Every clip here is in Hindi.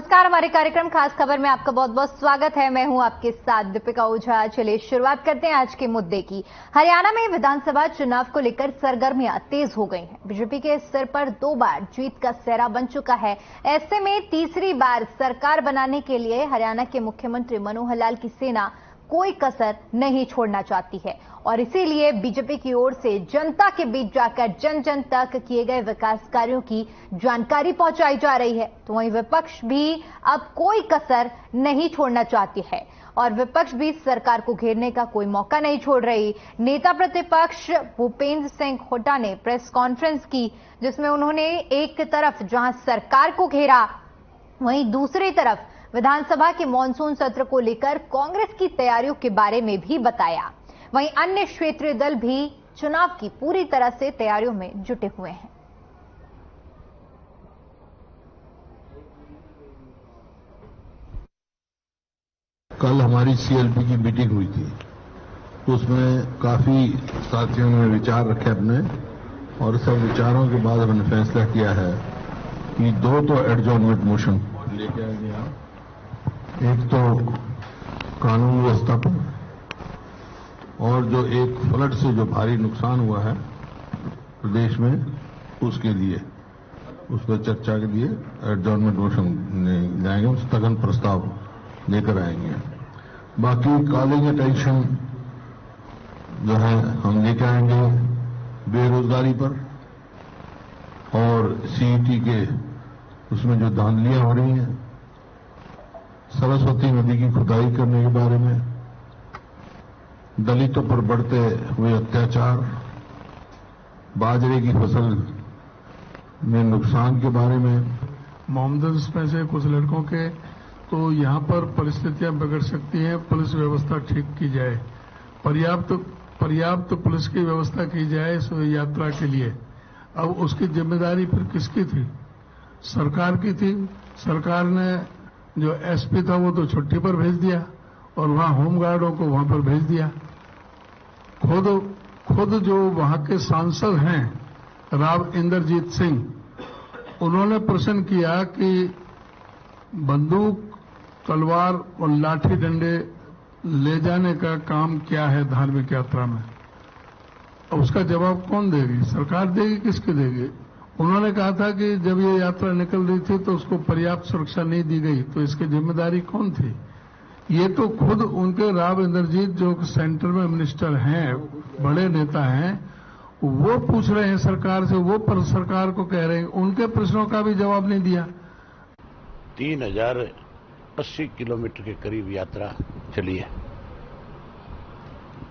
नमस्कार, हमारे कार्यक्रम खास खबर में आपका बहुत बहुत स्वागत है। मैं हूं आपके साथ दीपिका ओझा। चलिए शुरुआत करते हैं आज के मुद्दे की। हरियाणा में विधानसभा चुनाव को लेकर सरगर्मियां तेज हो गई हैं। बीजेपी के सिर पर 2 बार जीत का सेहरा बन चुका है। ऐसे में तीसरी बार सरकार बनाने के लिए हरियाणा के मुख्यमंत्री मनोहर लाल की सेना कोई कसर नहीं छोड़ना चाहती है और इसीलिए बीजेपी की ओर से जनता के बीच जाकर जन जन तक किए गए विकास कार्यों की जानकारी पहुंचाई जा रही है। तो वहीं विपक्ष भी अब कोई कसर नहीं छोड़ना चाहती है और विपक्ष भी सरकार को घेरने का कोई मौका नहीं छोड़ रही। नेता प्रतिपक्ष भूपेंद्र सिंह हुड्डा ने प्रेस कॉन्फ्रेंस की, जिसमें उन्होंने एक तरफ जहां सरकार को घेरा, वहीं दूसरी तरफ विधानसभा के मॉनसून सत्र को लेकर कांग्रेस की तैयारियों के बारे में भी बताया। वहीं अन्य क्षेत्रीय दल भी चुनाव की पूरी तरह से तैयारियों में जुटे हुए हैं। कल हमारी सीएलपी की मीटिंग हुई थी, उसमें काफी साथियों ने विचार रखे अपने, और सब विचारों के बाद हमने फैसला किया है कि 2 तो एडजॉर्नमेंट मोशन लेके आएंगे। एक तो कानून व्यवस्था पर, और जो एक फ्लड से जो भारी नुकसान हुआ है प्रदेश में, उसके लिए उस पर चर्चा के लिए एडजॉर्नमेंट मोशन जाएंगे, स्थगन प्रस्ताव लेकर आएंगे। बाकी कॉलिंग अटेंशन जो है हम लेकर आएंगे बेरोजगारी पर, और सीईटी के उसमें जो धांधलियां हो रही हैं, सरस्वती नदी की खुदाई करने के बारे में, दलितों पर बढ़ते हुए अत्याचार, बाजरे की फसल में नुकसान के बारे में, मोमदन्स में से कुछ लड़कों के, तो यहां पर परिस्थितियां बिगड़ सकती हैं। पुलिस व्यवस्था ठीक की जाए, पर्याप्त पुलिस की व्यवस्था की जाए इस यात्रा के लिए। अब उसकी जिम्मेदारी फिर किसकी थी? सरकार की थी। सरकार ने जो एसपी था वो तो छुट्टी पर भेज दिया और वहां होमगार्डों को वहां पर भेज दिया। खुद जो वहां के सांसद हैं राव इंद्रजीत सिंह, उन्होंने प्रश्न किया कि बंदूक, तलवार और लाठी डंडे ले जाने का काम क्या है धार्मिक यात्रा में। अब उसका जवाब कौन देगी? सरकार देगी? किसके देगी? उन्होंने कहा था कि जब ये यात्रा निकल रही थी तो उसको पर्याप्त सुरक्षा नहीं दी गई, तो इसकी जिम्मेदारी कौन थी? ये तो खुद उनके राव इंद्रजीत जो सेंटर में मिनिस्टर हैं, बड़े नेता हैं, वो पूछ रहे हैं सरकार से, वो पर सरकार को कह रहे हैं, उनके प्रश्नों का भी जवाब नहीं दिया। 3080 किलोमीटर के करीब यात्रा चली है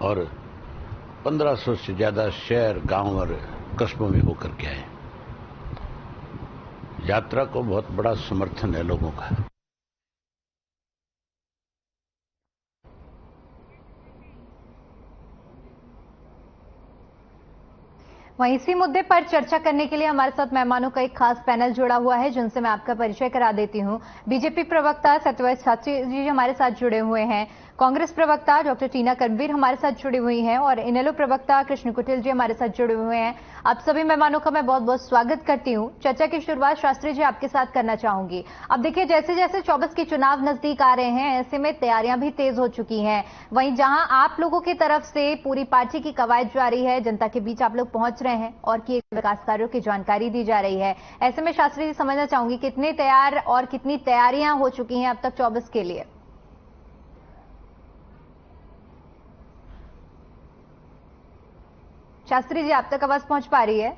और 1500 से ज्यादा शहर, गांव और कस्बों में होकर के आए। यात्रा को बहुत बड़ा समर्थन है लोगों का। वहीं इसी मुद्दे पर चर्चा करने के लिए हमारे साथ मेहमानों का एक खास पैनल जुड़ा हुआ है, जिनसे मैं आपका परिचय करा देती हूं। बीजेपी प्रवक्ता सत्यव्रत शास्त्री जी हमारे साथ जुड़े हुए हैं, कांग्रेस प्रवक्ता डॉक्टर टीना कनवीर हमारे साथ जुड़ी हुई हैं और इनेलो प्रवक्ता कृष्ण कुटिल जी हमारे साथ जुड़े हुए हैं। आप सभी मेहमानों का मैं बहुत बहुत स्वागत करती हूं। चर्चा की शुरुआत शास्त्री जी आपके साथ करना चाहूंगी। अब देखिए, जैसे जैसे 24 के चुनाव नजदीक आ रहे हैं, ऐसे में तैयारियां भी तेज हो चुकी हैं। वहीं जहां आप लोगों की तरफ से पूरी पार्टी की कवायद जारी है, जनता के बीच आप लोग पहुंच रहे हैं और किए विकास कार्यों की जानकारी दी जा रही है, ऐसे में शास्त्री जी समझना चाहूंगी कितने तैयार और कितनी तैयारियां हो चुकी हैं अब तक 24 के लिए? शास्त्री जी, आप तक आवाज पहुंच पा रही है?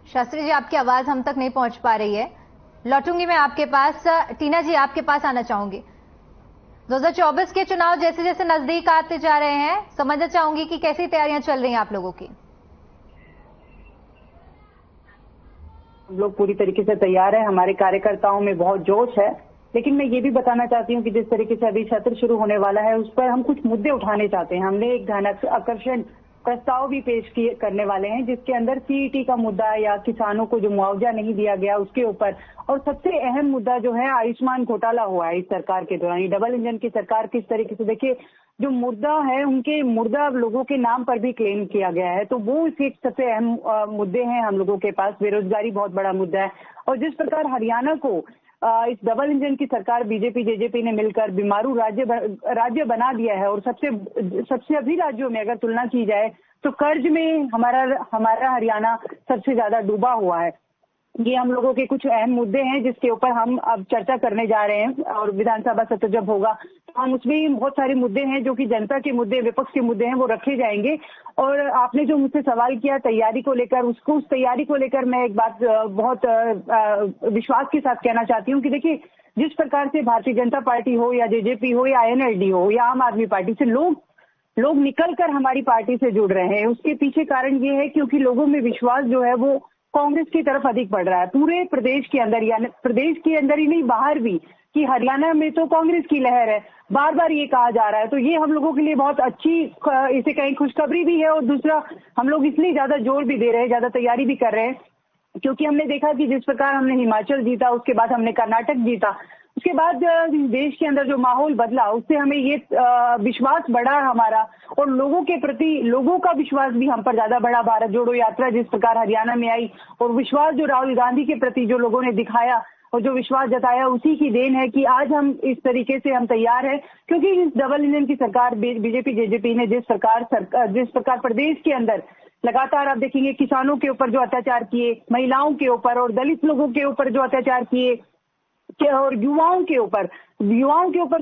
शास्त्री जी, आपकी आवाज हम तक नहीं पहुंच पा रही है। लौटूंगी मैं आपके पास। टीना जी, आपके पास आना चाहूंगी। 2024 के चुनाव जैसे जैसे नजदीक आते जा रहे हैं, समझना चाहूंगी कि कैसी तैयारियां चल रही हैं आप लोगों की? हम लोग पूरी तरीके से तैयार है, हमारे कार्यकर्ताओं में बहुत जोश है। लेकिन मैं ये भी बताना चाहती हूँ कि जिस तरीके से अभी सत्र शुरू होने वाला है, उस पर हम कुछ मुद्दे उठाने चाहते हैं। हमने एक ध्यान आकर्षण प्रस्ताव भी पेश करने वाले हैं, जिसके अंदर सीईटी का मुद्दा या किसानों को जो मुआवजा नहीं दिया गया उसके ऊपर, और सबसे अहम मुद्दा जो है आयुष्मान घोटाला हुआ है इस सरकार के दौरान। डबल इंजन की सरकार किस तरीके से, देखिए जो मुर्दा है उनके मुर्दा लोगों के नाम पर भी क्लेम किया गया है, तो वो इसके सबसे अहम मुद्दे हैं हम लोगों के पास। बेरोजगारी बहुत बड़ा मुद्दा है, और जिस प्रकार हरियाणा को इस डबल इंजन की सरकार बीजेपी जेजेपी ने मिलकर बीमारू राज्य बना दिया है, और सबसे अभी राज्यों में अगर तुलना की जाए तो कर्ज में हमारा हरियाणा सबसे ज्यादा डूबा हुआ है। ये हम लोगों के कुछ अहम मुद्दे हैं जिसके ऊपर हम अब चर्चा करने जा रहे हैं, और विधानसभा सत्र जब होगा तो हम उसमें बहुत सारे मुद्दे हैं जो कि जनता के मुद्दे, विपक्ष के मुद्दे हैं, वो रखे जाएंगे। और आपने जो मुझसे सवाल किया तैयारी को लेकर, उस तैयारी को लेकर मैं एक बात बहुत विश्वास के साथ कहना चाहती हूँ कि देखिए जिस प्रकार से भारतीय जनता पार्टी हो या जेजेपी हो या एनएलडी हो या आम आदमी पार्टी से लोग निकलकर हमारी पार्टी से जुड़ रहे हैं, उसके पीछे कारण ये है क्योंकि लोगों में विश्वास जो है वो कांग्रेस की तरफ अधिक बढ़ रहा है पूरे प्रदेश के अंदर, यानी प्रदेश के अंदर ही नहीं बाहर भी, कि हरियाणा में तो कांग्रेस की लहर है, बार बार ये कहा जा रहा है। तो ये हम लोगों के लिए बहुत अच्छी, इसे कहीं खुशखबरी भी है, और दूसरा हम लोग इसलिए ज्यादा जोर भी दे रहे हैं, ज्यादा तैयारी भी कर रहे हैं, क्योंकि हमने देखा कि जिस प्रकार हमने हिमाचल जीता, उसके बाद हमने कर्नाटक जीता, उसके बाद देश के अंदर जो माहौल बदला उससे हमें ये विश्वास बढ़ा हमारा, और लोगों के प्रति लोगों का विश्वास भी हम पर ज्यादा बढ़ा। भारत जोड़ो यात्रा जिस प्रकार हरियाणा में आई, और विश्वास जो राहुल गांधी के प्रति जो लोगों ने दिखाया और जो विश्वास जताया, उसी की देन है कि आज हम इस तरीके से हम तैयार हैं। क्योंकि इस डबल इंजन की सरकार बीजेपी जेजेपी ने जिस प्रकार प्रदेश के अंदर लगातार आप देखेंगे किसानों के ऊपर जो अत्याचार किए, महिलाओं के ऊपर और दलित लोगों के ऊपर जो अत्याचार किए, और युवाओं के ऊपर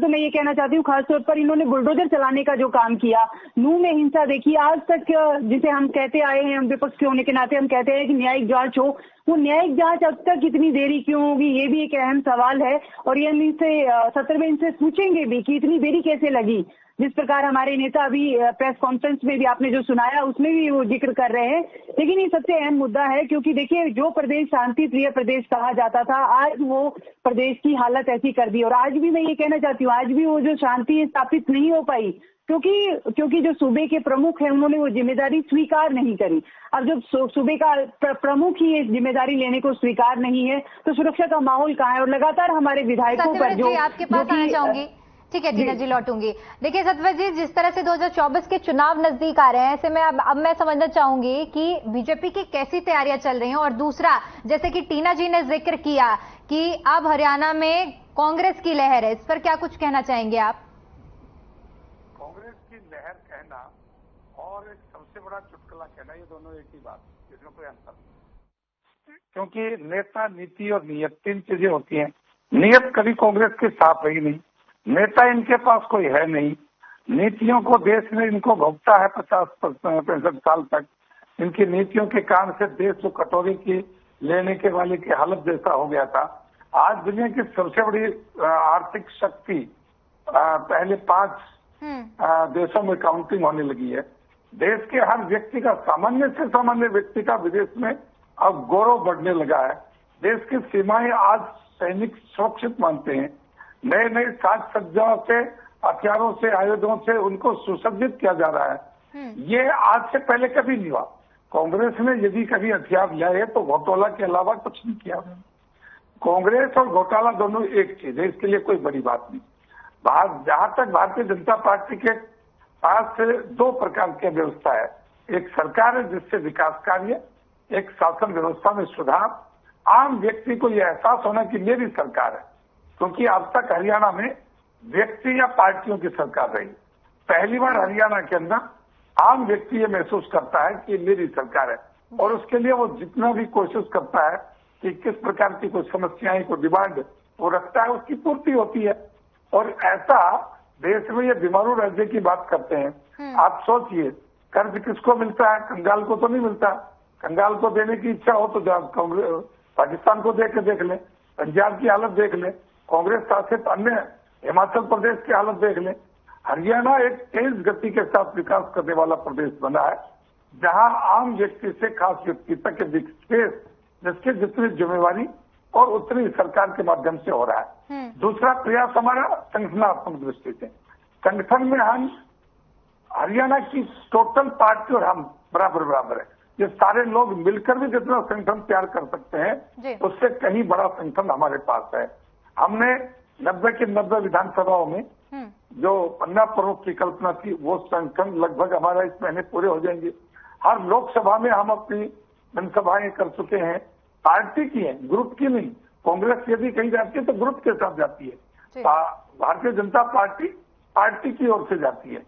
तो मैं ये कहना चाहती हूँ खासतौर पर इन्होंने बुलडोजर चलाने का जो काम किया, नूह में हिंसा देखी, आज तक जिसे हम कहते आए हैं, हम विपक्ष के होने के नाते हम कहते हैं कि न्यायिक जांच हो, वो न्यायिक जांच अब तक इतनी देरी क्यों होगी, ये भी एक अहम सवाल है। और ये हम इनसे सत्र में इनसे पूछेंगे भी कि इतनी देरी कैसे लगी। जिस प्रकार हमारे नेता अभी प्रेस कॉन्फ्रेंस में भी आपने जो सुनाया उसमें भी वो जिक्र कर रहे हैं, लेकिन ये सबसे अहम मुद्दा है क्योंकि देखिए जो प्रदेश शांति प्रिय प्रदेश कहा जाता था, आज वो प्रदेश की हालत ऐसी कर दी। और आज भी मैं ये कहना चाहती हूँ, आज भी वो जो शांति स्थापित नहीं हो पाई क्योंकि जो सूबे के प्रमुख हैं उन्होंने वो जिम्मेदारी स्वीकार नहीं करी। अब जब सूबे का प्रमुख ही इस जिम्मेदारी लेने को स्वीकार नहीं है तो सुरक्षा का माहौल कहाँ है। और लगातार हमारे विधायकों पर जो आपके पास आना चाहूंगी, ठीक है टीना जी लौटूंगी। देखिए सतपाल जी, जिस तरह से 2024 के चुनाव नजदीक आ रहे हैं, ऐसे में अब मैं समझना चाहूंगी कि बीजेपी की कैसी तैयारियां चल रही हैं। और दूसरा, जैसे कि टीना जी ने जिक्र किया कि अब हरियाणा में कांग्रेस की लहर है, इस पर क्या कुछ कहना चाहेंगे आप? कांग्रेस की लहर कहना और एक सबसे बड़ा चुटकुला कहना, ये दोनों एक ही बात, इसमें कोई अंतर नहीं। क्योंकि नेता, नीति और नियत 3 चीजें होती हैं। नियत कभी कांग्रेस की साफ रही नहीं, नेता इनके पास कोई है नहीं, नीतियों को देश में इनको भोगता है 50-65 साल तक। इनकी नीतियों के कारण से देश जो कटोरी की लेने के वाले की हालत जैसा हो गया था। आज दुनिया की सबसे बड़ी आर्थिक शक्ति पहले 5 देशों में काउंटिंग होने लगी है। देश के हर व्यक्ति का, सामान्य से सामान्य व्यक्ति का विदेश में अब गौरव बढ़ने लगा है। देश की सीमाएं आज सैनिक सुरक्षित मानते हैं। नए नए साज सज्जाओं से, हथियारों से, आयुधों से उनको सुसज्जित किया जा रहा है। ये आज से पहले कभी नहीं हुआ। कांग्रेस ने यदि कभी हथियार लाए तो घोटाला के अलावा कुछ नहीं किया। कांग्रेस और घोटाला दोनों एक चीज है, इसके लिए कोई बड़ी बात नहीं। जहां तक भारतीय जनता पार्टी के पास 2 प्रकार की व्यवस्था है। एक सरकार है जिससे विकास कार्य, एक शासन व्यवस्था में सुधार। आम व्यक्ति को यह एहसास होना कि मेरी सरकार है, क्योंकि अब तक हरियाणा में व्यक्ति या पार्टियों की सरकार रही। पहली बार हरियाणा के अंदर आम व्यक्ति ये महसूस करता है कि मेरी सरकार है, और उसके लिए वो जितना भी कोशिश करता है कि किस प्रकार की कोई समस्याएं, कोई डिमांड वो रखता है, उसकी पूर्ति होती है। और ऐसा देश में ये बीमारू राज्य की बात करते हैं। आप सोचिए, कर्ज किसको मिलता है? कंगाल को तो नहीं मिलता। कंगाल को देने की इच्छा हो तो कांग्रेस पाकिस्तान को देख ले, पंजाब की हालत देख ले, कांग्रेस शासित अन्य हिमाचल प्रदेश की हालत देख ले। हरियाणा एक तेज गति के साथ विकास करने वाला प्रदेश बना है, जहां आम व्यक्ति से खास व्यक्ति तक के स्पेस, जिसकी जितनी जिम्मेवारी और उतनी सरकार के माध्यम से हो रहा है। दूसरा प्रयास हमारा संगठनात्मक दृष्टि से। संगठन में हम हरियाणा की टोटल पार्टी और हम बराबर बराबर है। ये सारे लोग मिलकर भी जितना संगठन तैयार कर सकते हैं उससे कहीं बड़ा संगठन हमारे पास है। हमने 90 की 90 विधानसभाओं में जो पन्ना प्रमुख की कल्पना थी वो संगठन लगभग हमारा इस महीने पूरे हो जाएंगे। हर लोकसभा में हम अपनी जनसभाएं कर चुके हैं, पार्टी की है, ग्रुप की नहीं। कांग्रेस यदि कहीं जाती है तो ग्रुप के साथ जाती है, भारतीय जनता पार्टी की ओर से जाती है।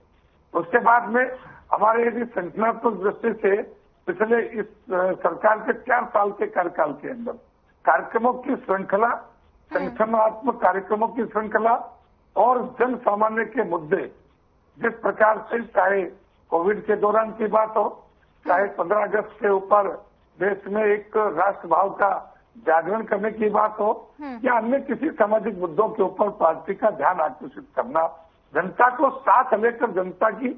उसके बाद में हमारे यदि संगठनात्मक दृष्टि से पिछले इस सरकार के 4 साल के कार्यकाल के अंदर कार्यक्रमों की श्रृंखला, संगठनात्मक कार्यक्रमों की श्रृंखला और जन सामान्य के मुद्दे जिस प्रकार से, चाहे कोविड के दौरान की बात हो, चाहे 15 अगस्त के ऊपर देश में एक राष्ट्रभाव का जागरण करने की बात हो, या अन्य किसी सामाजिक मुद्दों के ऊपर पार्टी का ध्यान आकर्षित करना, जनता को साथ लेकर जनता की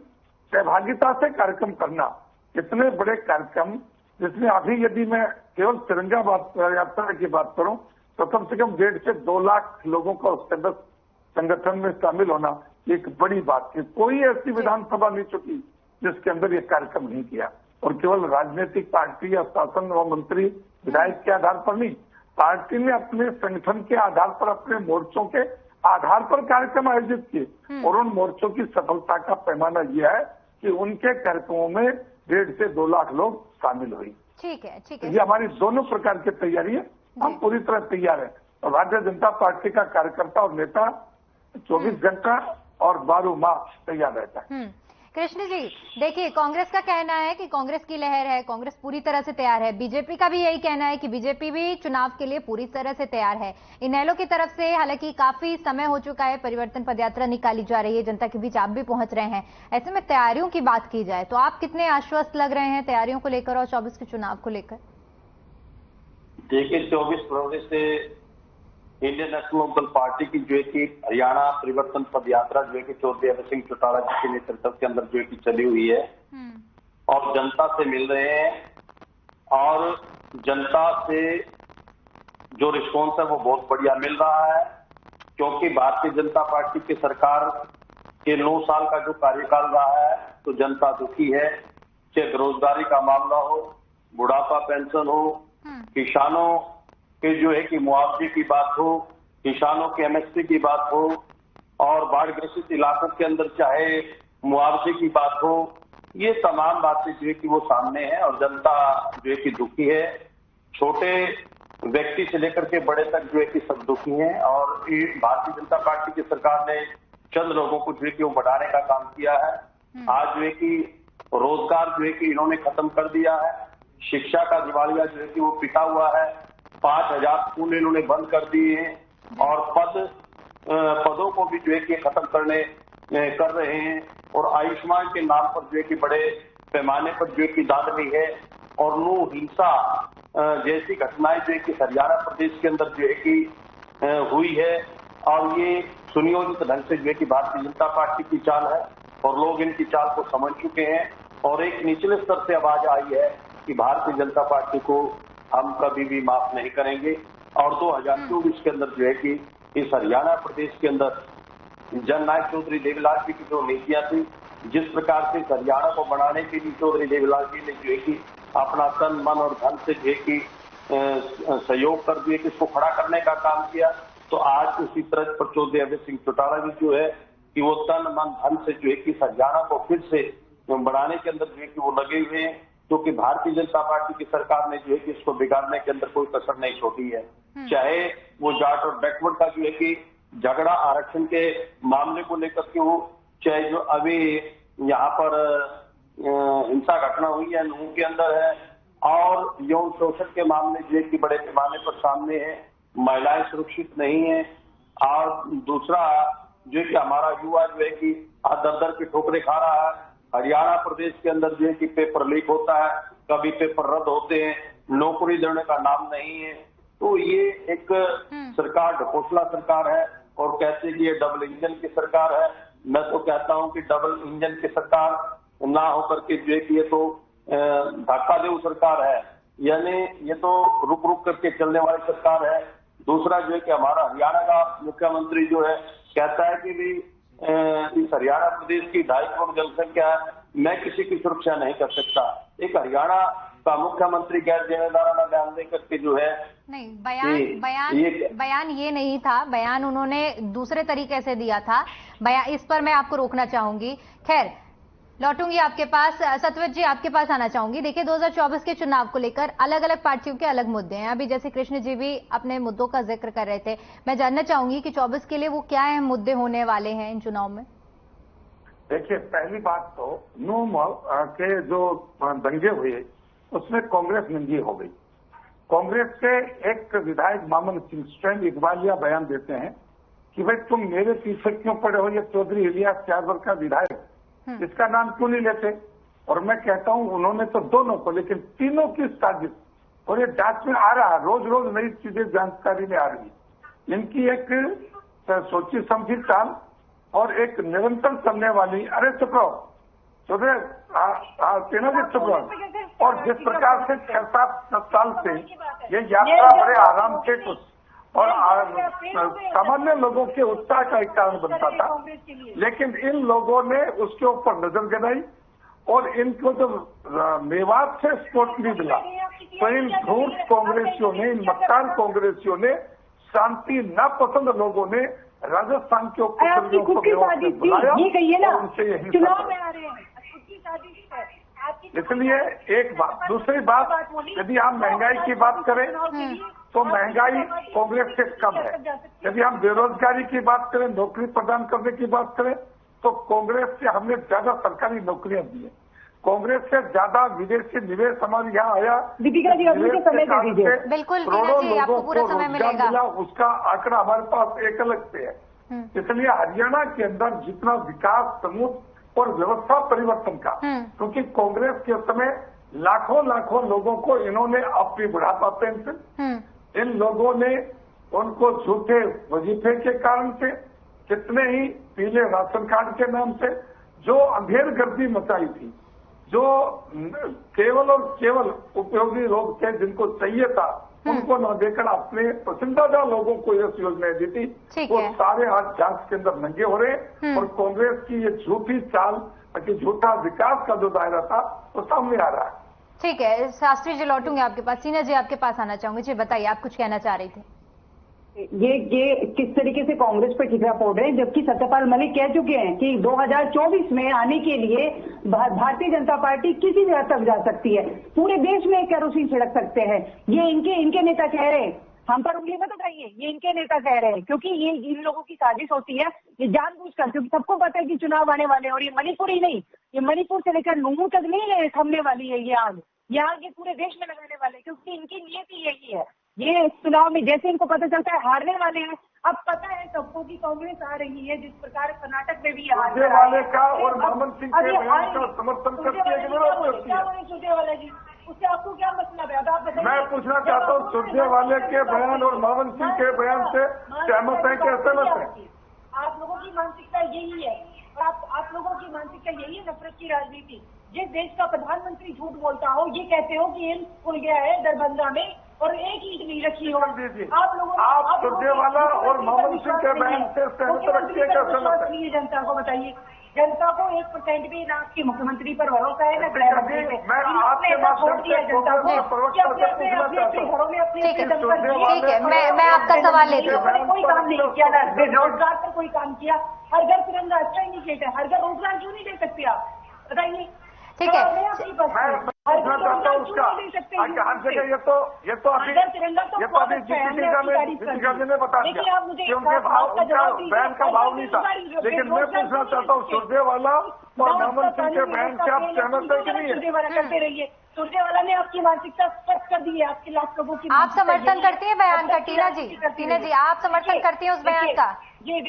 सहभागिता से कार्यक्रम करना, इतने बड़े कार्यक्रम जिसमें अभी यदि मैं केवल तिरंगा यात्रा की बात करूं तो कम से कम 1.5 से 2 लाख लोगों का उसके अंदर संगठन में शामिल होना एक बड़ी बात थी। कोई ऐसी विधानसभा नहीं चुकी जिसके अंदर ये कार्यक्रम नहीं किया, और केवल राजनीतिक पार्टी या शासन व मंत्री विधायक के आधार पर नहीं, पार्टी ने अपने संगठन के आधार पर, अपने मोर्चों के आधार पर कार्यक्रम आयोजित किए, और उन मोर्चों की सफलता का पैमाना यह है कि उनके कार्यक्रमों में 1.5 से 2 लाख लोग शामिल हुई। ठीक है, ठीक है। ये हमारी दोनों प्रकार की तैयारी है, हम पूरी तरह तैयार है। और भारतीय जनता पार्टी का कार्यकर्ता और नेता 24 घंटा और 12 माह तैयार रहता है। कृष्ण जी, देखिए, कांग्रेस का कहना है कि कांग्रेस की लहर है, कांग्रेस पूरी तरह से तैयार है। बीजेपी का भी यही कहना है कि बीजेपी भी चुनाव के लिए पूरी तरह से तैयार है। इनेलो की तरफ से हालांकि काफी समय हो चुका है, परिवर्तन पदयात्रा निकाली जा रही है, जनता के बीच आप भी पहुंच रहे हैं। ऐसे में तैयारियों की बात की जाए तो आप कितने आश्वस्त लग रहे हैं तैयारियों को लेकर और 24 के चुनाव को लेकर? देखिए, 24 फरवरी से इंडियन नेशनल लोकदल पार्टी की जो है कि हरियाणा परिवर्तन पद यात्रा जो है कि चौधरी अभय सिंह चौटाला जी के नेतृत्व के अंदर जो है कि चली हुई है, और जनता से मिल रहे हैं, और जनता से जो रिस्पॉन्स है वो बहुत बढ़िया मिल रहा है। क्योंकि भारतीय जनता पार्टी की सरकार के 9 साल का जो कार्यकाल रहा है तो जनता दुखी है, चाहे बेरोजगारी का मामला हो, बुढ़ापा पेंशन हो, किसानों के जो है कि मुआवजे की बात हो, किसानों के एमएसपी की बात हो, और बाढ़ ग्रसित इलाकों के अंदर चाहे मुआवजे की बात हो, ये तमाम बातें जो है कि वो सामने है, और जनता जो है कि दुखी है। छोटे व्यक्ति से लेकर के बड़े तक जो है कि सब दुखी हैं, और भारतीय जनता पार्टी की सरकार ने चंद लोगों को जो है कि वो बढ़ाने का काम किया है। आज जो है कि रोजगार जो है कि इन्होंने खत्म कर दिया है, शिक्षा का दिवालिया जो है कि वो पिटा हुआ है, 5000 स्कूल इन्होंने बंद कर दिए हैं, और पदों को भी जो है कि खत्म कर रहे हैं, और आयुष्मान के नाम पर जो है कि बड़े पैमाने पर जो है कि दादरी है, और नू हिंसा जैसी घटनाएं जो है कि हरियाणा प्रदेश के अंदर जो है कि हुई है, और ये सुनियोजित ढंग से जो है कि भारतीय जनता पार्टी की चाल है, और लोग इनकी चाल को समझ चुके हैं, और एक निचले स्तर से आवाज आई है कि भारतीय जनता पार्टी को हम कभी भी माफ नहीं करेंगे। और 2024 के अंदर जो है कि इस हरियाणा प्रदेश के अंदर जननायक चौधरी देवीलाल जी की जो नीतियां थी, जिस प्रकार से हरियाणा को बनाने के लिए चौधरी देवीलाल जी ने जो है कि अपना तन मन और धन से जो है कि सहयोग कर दिए कि इसको खड़ा करने का काम किया, तो आज उसी तरह पर चौधरी अभय सिंह चौटाला जी जो है कि वो तन मन धन से जो है कि हरियाणा को फिर से बढ़ाने के अंदर जो है कि वो लगे हुए हैं, क्योंकि भारतीय जनता पार्टी की सरकार ने जो है कि इसको बिगाड़ने के अंदर कोई कसर नहीं छोड़ी है। चाहे वो जाट और बैकवर्ड का जो है कि झगड़ा आरक्षण के मामले को लेकर के हो, चाहे जो अभी यहाँ पर हिंसा घटना हुई है नूह के अंदर है, और यौन शोषण के मामले जो है कि बड़े पैमाने पर सामने है, महिलाएं सुरक्षित नहीं है, और दूसरा जो है कि हमारा युवा जो है कि दर की ठोकरें खा रहा है। हरियाणा प्रदेश के अंदर जो है कि पेपर लीक होता है, कभी पेपर रद्द होते हैं, नौकरी देने का नाम नहीं है। तो ये एक सरकार ढकोसला सरकार है, और कहते हैं कि ये डबल इंजन की सरकार है। मैं तो कहता हूं कि डबल इंजन की सरकार ना होकर के जो है कि ये तो धक्का देव सरकार है, यानी ये तो रुक रुक करके चलने वाली सरकार है। दूसरा जो है कि हमारा हरियाणा का मुख्यमंत्री जो है कहता है कि भी इस हरियाणा प्रदेश की 2.5 करोड़ जनसंख्या है, मैं किसी की सुरक्षा नहीं कर सकता। एक हरियाणा का मुख्यमंत्री गैर जिम्मेदाराना बयान देकर के जो है नहीं, बयान ये नहीं था, बयान उन्होंने दूसरे तरीके से दिया था। बयान, इस पर मैं आपको रोकना चाहूंगी। खैर, लौटूंगी आपके पास। सतवत जी, आपके पास आना चाहूंगी। देखिए, 2024 के चुनाव को लेकर अलग अलग पार्टियों के अलग मुद्दे हैं। अभी जैसे कृष्ण जी भी अपने मुद्दों का जिक्र कर रहे थे, मैं जानना चाहूंगी कि 24 के लिए वो क्या अहम मुद्दे होने वाले हैं इन चुनाव में। देखिए, पहली बात तो नूमल के जो दंगे हुए उसमें कांग्रेस नंगी हो गई। कांग्रेस के एक विधायक मामन सिंह स्वयं इकबालिया बयान देते हैं कि भाई तुम मेरे पीछे क्यों पड़े हो, ये चौधरी इलियास त्यागवर का विधायक, इसका नाम क्यों नहीं लेते। और मैं कहता हूं उन्होंने तो दोनों को, लेकिन तीनों की साजिश, और ये जांच में आ रहा है, रोज रोज नई चीजें जानकारी में आ रही है। इनकी एक सोची समझी चाल और एक निरंतर चलने वाली, अरे चुप रहो चौधरी, तीनों भी चुप रहो। और जिस प्रकार से 6-7 साल से ये यात्रा बड़े आराम से कुछ और सामान्य लोगों के उत्साह का एक कारण बनता था, लेकिन इन लोगों ने उसके ऊपर नजर गिराई और इनको जब मेवात से सपोर्ट नहीं मिला तो इन धूर्त कांग्रेसियों ने, इन मक्कार कांग्रेसियों ने, शांति नापसंद लोगों ने राजस्थान के उपद्रवियों को बुलाया और उनसे यही चुनाव में आ रहे हैं। इसलिए एक बात, दूसरी बात, यदि हम महंगाई की बात करें तो महंगाई कांग्रेस से कम है। यदि हम बेरोजगारी की बात करें, नौकरी प्रदान करने की बात करें, तो कांग्रेस से हमने ज्यादा सरकारी नौकरियां दी है। कांग्रेस से ज्यादा विदेशी निवेश हमारे यहाँ आया। दीपिका जी, बिल्कुल, करोड़ों लोगों को पूरा समय रोजगार मिला, उसका आंकड़ा हमारे पास एक अलग से है। इसलिए हरियाणा के अंदर जितना विकास, समूह और व्यवस्था परिवर्तन का, क्योंकि कांग्रेस के समय लाखों लोगों को इन्होंने अपनी बुढ़ापा पेंशन, इन लोगों ने उनको झूठे वजीफे के कारण से, कितने ही पीले राशन कार्ड के नाम से जो अंधेर गर्दी मचाई थी, जो केवल और केवल उपयोगी लोग थे जिनको चाहिए था, उनको न देकर अपने पसंदीदा लोगों को ये योजनाएं दी थी, वो सारे आज जांच के अंदर नंगे हो रहे और कांग्रेस की ये झूठी चाल, झूठा विकास का जो दायरा था वो सामने आ रहा है। ठीक है, शास्त्री जी लौटूंगे आपके पास। सीना जी, आपके पास आना चाहूंगी। जी बताइए, आप कुछ कहना चाह रही थी। ये किस तरीके से कांग्रेस पर ठिकरा फोड़ रहे हैं, जबकि सत्यपाल मलिक कह चुके हैं कि 2024 में आने के लिए भारतीय जनता पार्टी किसी जगह तक जा सकती है, पूरे देश में केरोसिन छिड़क सकते हैं। ये इनके नेता कह रहे हैं, हम पर उंगली मत उठाइए, ये इनके नेता कह रहे हैं, क्योंकि ये इन लोगों की साजिश होती है, ये जानबूझकर, क्योंकि सबको पता है कि चुनाव आने वाले हैं। और ये मणिपुर ही नहीं, ये मणिपुर से लेकर नूमू तक नहीं थमने वाली है ये आग ये पूरे देश में लगाने वाले, क्योंकि इनकी नीयत यही है। ये इस चुनाव में जैसे इनको पता चलता है हारने वाले हैं, अब पता है सबको कि कांग्रेस आ रही है, जिस प्रकार कर्नाटक में भी सुरजेवाला वाले का और मामन सिंह के बयान का समर्थन करती है कि विरोध करती है? सुरजेवाला जी, उससे आपको क्या मतलब है? अब आप बताइए। मैं पूछना चाहता हूँ, सुरजेवाले के बयान और मामन सिंह के बयान से सहमत है कि असहमत है? आप लोगों की मानसिकता यही है, और आप लोगों की मानसिकता यही है, नफरत की राजनीति। जिस देश का प्रधानमंत्री झूठ बोलता हो, ये कहते हो कि एम्स खुल गया है दरभंगा में और एक ईंट नहीं रखी हो। आप सुरजेवाला और मामन सिंह के बयान से सहमत रखिए क्या सहमत है? जनता को बताइए, जनता को 1% भी ना आपके मुख्यमंत्री पर भरोसा है, ना गृह मंत्री पे। मैं आपके माध्यम से जनता को प्रवक्ता से पूछना चाहता हूँ। घरों में ठीक है, मैं आपका सवाल लेती हूँ। कोई काम नहीं किया, ना रोजगार पर कोई काम किया, हर घर तिरंगा अच्छा इंडिकेट है, हर घर रोजगार क्यों नहीं दे सकते आप, बताइए। ठीक है, मैं पूछना चाहता हूँ उसका, हर जगह ये तो अभी दीपिका जी ने बता दिया कि उनके भाव, उनका बयान का भाव नहीं था, लेकिन मैं पूछना चाहता हूँ सुरजेवाला और मामन सिंह के बयान से आप सहमत है कि नहीं है? सुरजेवाला करते रहिए, सुरजेवाला ने आपकी मानसिकता स्पष्ट कर दी है, आपके लाख लोगों की। आप समर्थन करती हैं बयान का? टीना जी आप समर्थन करती हैं उस बयान का? ये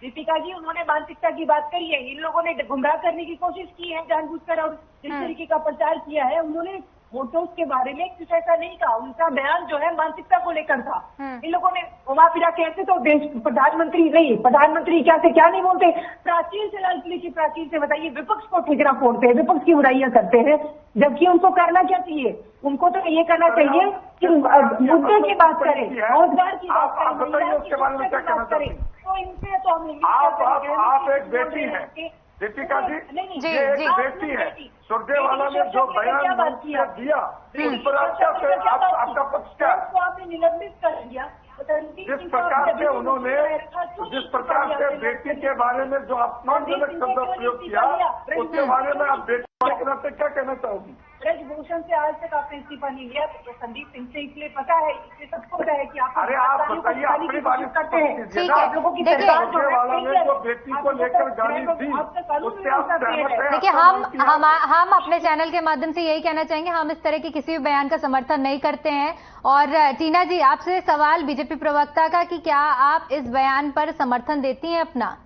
दीपिका जी उन्होंने मानसिकता की बात करी है, इन लोगों ने गुमराह करने की कोशिश की है जानबूझकर, और जिस तरीके का प्रचार किया है, उन्होंने वोटों के बारे में कुछ ऐसा नहीं कहा, उनका बयान जो है मानसिकता को लेकर था। इन लोगों ने घुमा फिरा के ऐसे तो देश प्रधानमंत्री क्या से क्या नहीं बोलते, प्राचीन से लाल किले की प्राचीन से बताइए, विपक्ष को ठिकरा फोड़ते हैं, विपक्ष की बुराइयां करते हैं, जबकि उनको करना क्या चाहिए? उनको तो ये करना चाहिए कि मुद्दे की बात करें, रोजगार की बात करें, महिलाओं की बात करें। तो इनसे तो आप एक बेटी हैं दीपिका जी, ये एक बेटी है। सुरजेवाला ने जो बयान दिया उस पर आपका पक्ष क्या है? आपने निलंबित कर दिया। जिस प्रकार से उन्होंने बेटी के बारे में जो अपमानजनक शब्द प्रयोग किया उसके बारे में आप बेटी के नाते क्या कहना चाहोगी? ब्रजभूषण से आज तक आपने इस्तीफा नहीं लिया, तो संदीप सिंह से इसलिए पता है, इसलिए सबको पता है कि आप अरे आप बताइए अपनी बात करते हैं। ठीक है, जो बेटी को लेकर गाली दी उससे आप सहमत हैं? देखिए, हम अपने चैनल के माध्यम से यही कहना चाहेंगे, हम इस तरह के किसी भी बयान का समर्थन नहीं करते हैं। और टीना जी, आपसे सवाल बीजेपी प्रवक्ता का कि क्या आप इस बयान पर समर्थन देती हैं अपना?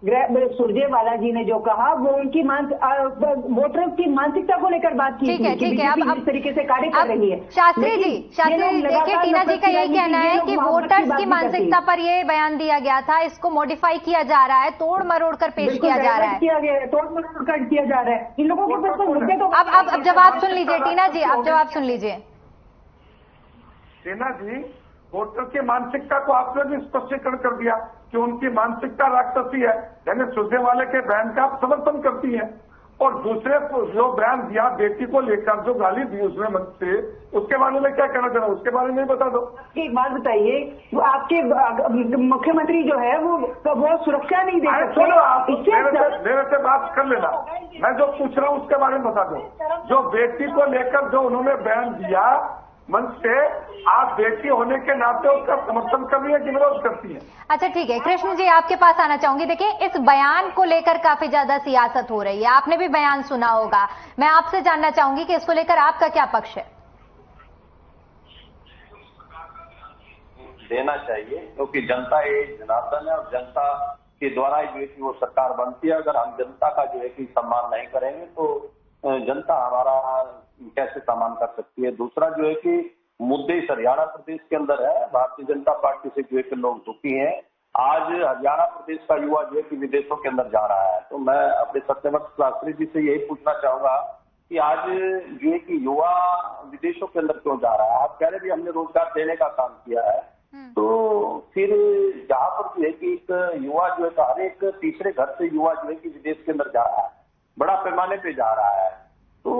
सुरजेवाला जी ने जो कहा वो उनकी वोटरों की मानसिकता को लेकर बात की। ठीक है, अब इस तरीके से कार्य कर रही है। शास्त्री जी देखिए, टीना जी का यही कहना है कि वोटर्स की मानसिकता पर ये बयान दिया गया था, इसको मॉडिफाई किया जा रहा है, तोड़ मरोड़ कर पेश किया जा रहा है, तोड़ मरोड़ कर किया जा रहा है। इन लोगों के मुद्दे तो अब जवाब सुन लीजिए टीना जी, अब जवाब सुन लीजिए। टीना जी, वोटर की मानसिकता को आपने भी स्पष्टीकरण कर दिया कि उनकी मानसिकता राक्षसी है, यानी सुरजेवाले के बयान का आप समर्थन करती हैं। और दूसरे जो बयान दिया बेटी को लेकर जो गाली दी उसने मंच से, उसके बारे में क्या कहना चाह, उसके बारे में बता दो। एक बात बताइए, वो आपके मुख्यमंत्री जो है वो सुरक्षा नहीं दे सकते? सुनो, आप मेरे से बात कर लेना, मैं जो पूछ रहा हूँ उसके बारे में बता दो। जो बेटी को लेकर जो उन्होंने बयान दिया मंच से, आप बेटी होने के नाते उसका समर्थन कर रही है कि विरोध करती है? अच्छा ठीक है, कृष्ण जी आपके पास आना चाहूंगी। देखिए, इस बयान को लेकर काफी ज्यादा सियासत हो रही है, आपने भी बयान सुना होगा। मैं आपसे जानना चाहूंगी कि इसको लेकर आपका क्या पक्ष है? देना चाहिए, क्योंकि जनता ये जनार्दन है और जनता के द्वारा जो है कि वो सरकार बनती है। अगर हम जनता का जो है कि सम्मान नहीं करेंगे तो जनता हमारा कैसे सम्मान कर सकती है? दूसरा जो है कि मुद्दे इस हरियाणा प्रदेश के अंदर है, भारतीय जनता पार्टी से जो है कि लोग दुखी हैं। आज हरियाणा प्रदेश का युवा जो है कि विदेशों के अंदर जा रहा है, तो मैं अपने सत्यव्रत शास्त्री जी से यही पूछना चाहूंगा कि आज जो है कि युवा विदेशों के अंदर क्यों जा रहा है? आप कह रहे भी हमने रोजगार देने का काम किया है, तो फिर जहां पर जो है कि एक युवा जो है हर एक तीसरे घर से युवा जो है कि विदेश के अंदर जा रहा है, बड़ा पैमाने पे जा रहा है, तो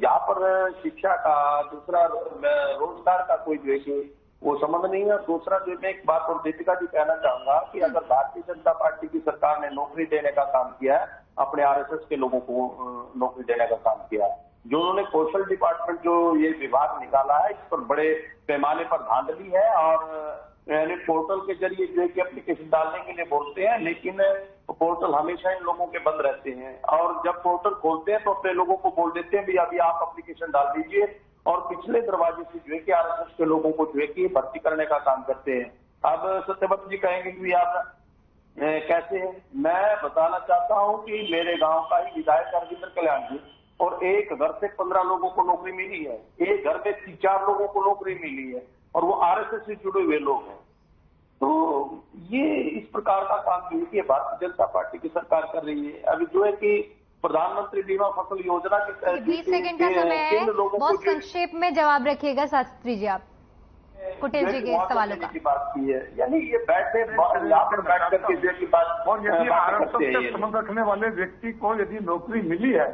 यहाँ पर शिक्षा का, दूसरा रोजगार का कोई जो है कि वो संबंध नहीं है। दूसरा जो मैं एक बात और दीपिका जी कहना चाहूंगा कि अगर भारतीय जनता पार्टी की सरकार ने नौकरी देने का काम किया है, अपने आरएसएस के लोगों को नौकरी देने का काम किया है, जो उन्होंने कौशल डिपार्टमेंट जो ये विभाग निकाला है, इस पर बड़े पैमाने पर धांधली है। और यानी पोर्टल के जरिए जो है कि एप्लीकेशन डालने के लिए बोलते हैं, लेकिन पोर्टल हमेशा इन लोगों के बंद रहते हैं। और जब पोर्टल खोलते हैं तो अपने लोगों को बोल देते हैं भी अभी आप एप्लीकेशन डाल दीजिए, और पिछले दरवाजे से जो है कि आरएसएस के लोगों को जो है कि भर्ती करने का काम करते हैं। अब सत्यव्रत जी कहेंगे कि आप कैसे? मैं बताना चाहता हूं कि मेरे गांव का ही विधायक अरविंद कल्याण जी, और एक घर से 15 लोगों को नौकरी मिली है, एक घर में 3-4 लोगों को नौकरी मिली है, और वो आरएसएस से जुड़े हुए लोग हैं। तो ये इस प्रकार का काम जो है भारतीय जनता पार्टी की सरकार कर रही है। अभी जो है कि प्रधानमंत्री बीमा फसल योजना के तहत 20 सेकंड का समय है, बहुत संक्षेप में जवाब रखिएगा शास्त्री जी आप कुटेल जी के सवालों का। बात की है, यानी ये बैठे यहाँ पर बैठ करके जो की बात, और यदि आरएसएस के संबंध रखने वाले व्यक्ति को यदि नौकरी मिली है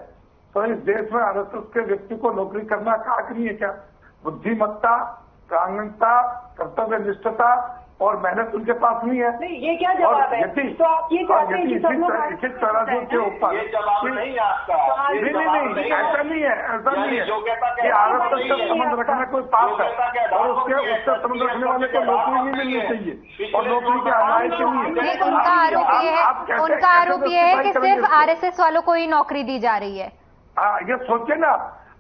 तो इस देश में आरएसएस के व्यक्ति को नौकरी करना का हक नहीं है क्या? बुद्धिमत्ता, प्रांगणता, कर्तव्य निष्ठता और मेहनत उनके पास नहीं है। नहीं, ये क्या जवाब है? तो आप ये चाहते हैं कि सब लोग इसी तराजू के ऊपर ये जवाब नहीं है आपका। नहीं, ऐसा नहीं है, ऐसा नहीं है कि आरएसएस से संबंध रखना कोई पाप है, और उससे संबंध रखने वाले को नौकरी नहीं मिलनी चाहिए, और नौकरी के अनाय के लिए उनका आरोप ये है कि सिर्फ आरएसएस वालों को ही नौकरी दी जा रही है। ये सोचिए ना,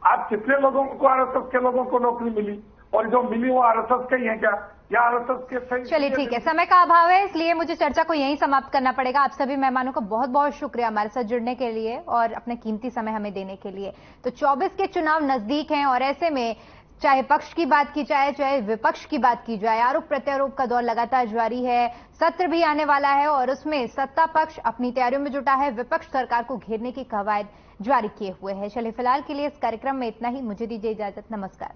आप कितने लोगों को आरएसएस के लोगों को नौकरी मिली, और जो मिली वो आरएसएस के ही है क्या, या आरएसएस के? चलिए ठीक है, समय का अभाव है इसलिए मुझे चर्चा को यहीं समाप्त करना पड़ेगा। आप सभी मेहमानों का बहुत बहुत शुक्रिया हमारे साथ जुड़ने के लिए और अपना कीमती समय हमें देने के लिए। तो 24 के चुनाव नजदीक हैं, और ऐसे में चाहे पक्ष की बात की जाए चाहे विपक्ष की बात की जाए, आरोप प्रत्यारोप का दौर लगातार जारी है। सत्र भी आने वाला है और उसमें सत्ता पक्ष अपनी तैयारियों में जुटा है, विपक्ष सरकार को घेरने की कवायद जारी किए हुए है। चलिए फिलहाल के लिए इस कार्यक्रम में इतना ही, मुझे दीजिए इजाजत, नमस्कार।